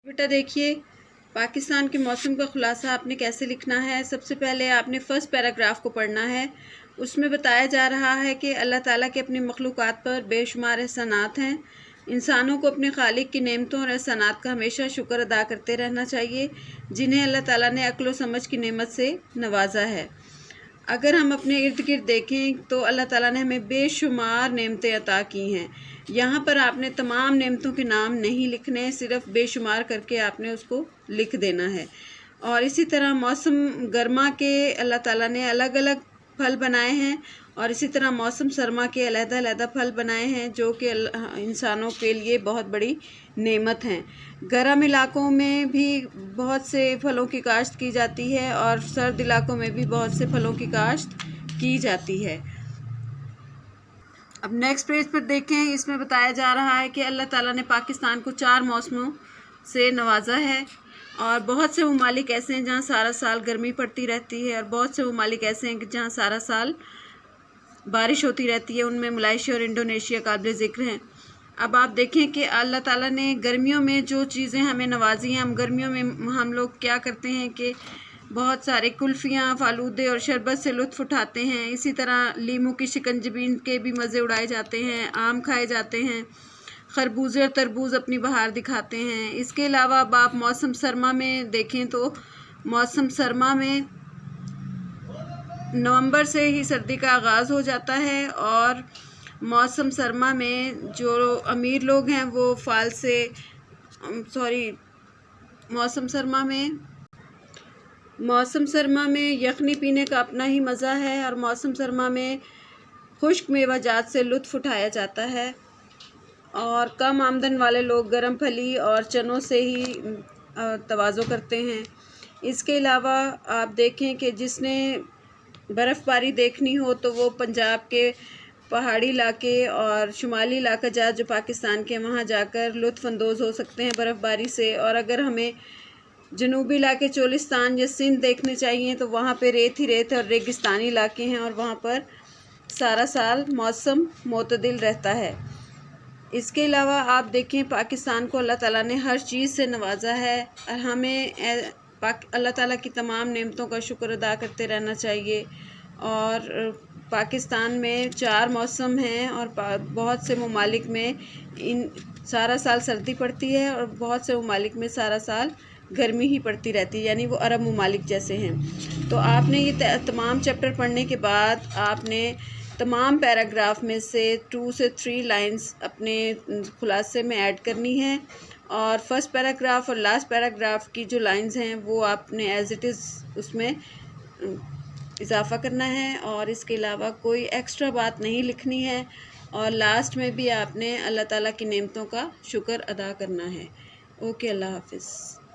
बेटा देखिए, पाकिस्तान के मौसम का खुलासा आपने कैसे लिखना है। सबसे पहले आपने फ़र्स्ट पैराग्राफ को पढ़ना है। उसमें बताया जा रहा है कि अल्लाह ताला के अपनी मखलूक़ात पर बेशुमार एहसानात हैं। इंसानों को अपने खालिक की नेमतों और एहसानात का हमेशा शुक्र अदा करते रहना चाहिए, जिन्हें अल्लाह ताला ने अक्ल व समझ की नेमत से नवाजा है। अगर हम अपने इर्द गिर्द देखें तो अल्लाह ताला ने हमें बेशुमार नेमतें अता की हैं। यहाँ पर आपने तमाम नेमतों के नाम नहीं लिखने, सिर्फ बेशुमार करके आपने उसको लिख देना है। और इसी तरह मौसम गर्मा के अल्लाह ताला ने अलग अलग फल बनाए हैं और इसी तरह मौसम सरमा के अलग-अलग फल बनाए हैं, जो कि इंसानों के लिए बहुत बड़ी नेमत हैं। गर्म इलाकों में भी बहुत से फलों की काश्त की जाती है और सर्द इलाकों में भी बहुत से फलों की काश्त की जाती है। अब नेक्स्ट पेज पर देखें, इसमें बताया जा रहा है कि अल्लाह ताला ने पाकिस्तान को 4 मौसमों से नवाजा है और बहुत से ममालिक ऐसे हैं जहाँ सारा साल गर्मी पड़ती रहती है और बहुत से ममालिक ऐसे हैं जहाँ सारा साल बारिश होती रहती है। उनमें मलेशिया और इंडोनेशिया काबिल ज़िक्र हैं। अब आप देखें कि अल्लाह ताला ने गर्मियों में जो चीज़ें हमें नवाजी हैं, हम गर्मियों में हम लोग क्या करते हैं कि बहुत सारे कुल्फ़ियाँ, फालूदे और शरबत से लुत्फ़ उठाते हैं। इसी तरह लीमू की शिकंजबी के भी मज़े उड़ाए जाते हैं, आम खाए जाते हैं, खरबूजे और तरबूज अपनी बहार दिखाते हैं। इसके अलावा अब आप मौसम सरमा में देखें तो मौसम सरमा में नवंबर से ही सर्दी का आगाज़ हो जाता है और मौसम सरमा में जो अमीर लोग हैं वो फाल से मौसम सरमा में यखनी पीने का अपना ही मज़ा है और मौसम सरमा में खुश्क मेवाजात से लुत्फ़ उठाया जाता है और कम आमदन वाले लोग गर्म फली और चनों से ही तवाज़ो करते हैं। इसके अलावा आप देखें कि जिसने बर्फ़बारी देखनी हो तो वो पंजाब के पहाड़ी इलाके और शुमाली इलाका जो पाकिस्तान के, वहाँ जाकर लुत्फ़अंदोज़ हो सकते हैं बर्फ़बारी से। और अगर हमें जनूबी इलाके चोलिस्तान या सिंध देखने चाहिए तो वहाँ पे रेत ही रेत और रेगिस्तानी इलाके हैं और वहाँ पर सारा साल मौसम मोतदिल रहता है। इसके अलावा आप देखें, पाकिस्तान को अल्लाह ताला ने हर चीज़ से नवाजा है और हमें अल्लाह ताला की तमाम नेमतों का शुक्र अदा करते रहना चाहिए। और पाकिस्तान में 4 मौसम हैं और बहुत से ममालिक में सारा साल सर्दी पड़ती है और बहुत से ममालिक में सारा साल गर्मी ही पड़ती रहती है, यानी वो अरब ममालिक जैसे हैं। तो आपने ये तमाम चैप्टर पढ़ने के बाद आपने तमाम पैराग्राफ में से 2 से 3 लाइंस अपने खुलासे में ऐड करनी है और फर्स्ट पैराग्राफ और लास्ट पैराग्राफ की जो लाइंस हैं वो आपने एज इट इज़ उसमें इजाफ़ा करना है और इसके अलावा कोई एक्स्ट्रा बात नहीं लिखनी है। और लास्ट में भी आपने अल्लाह ताला की नेमतों का शुक्र अदा करना है। ओके, अल्लाह हाफ़िज़।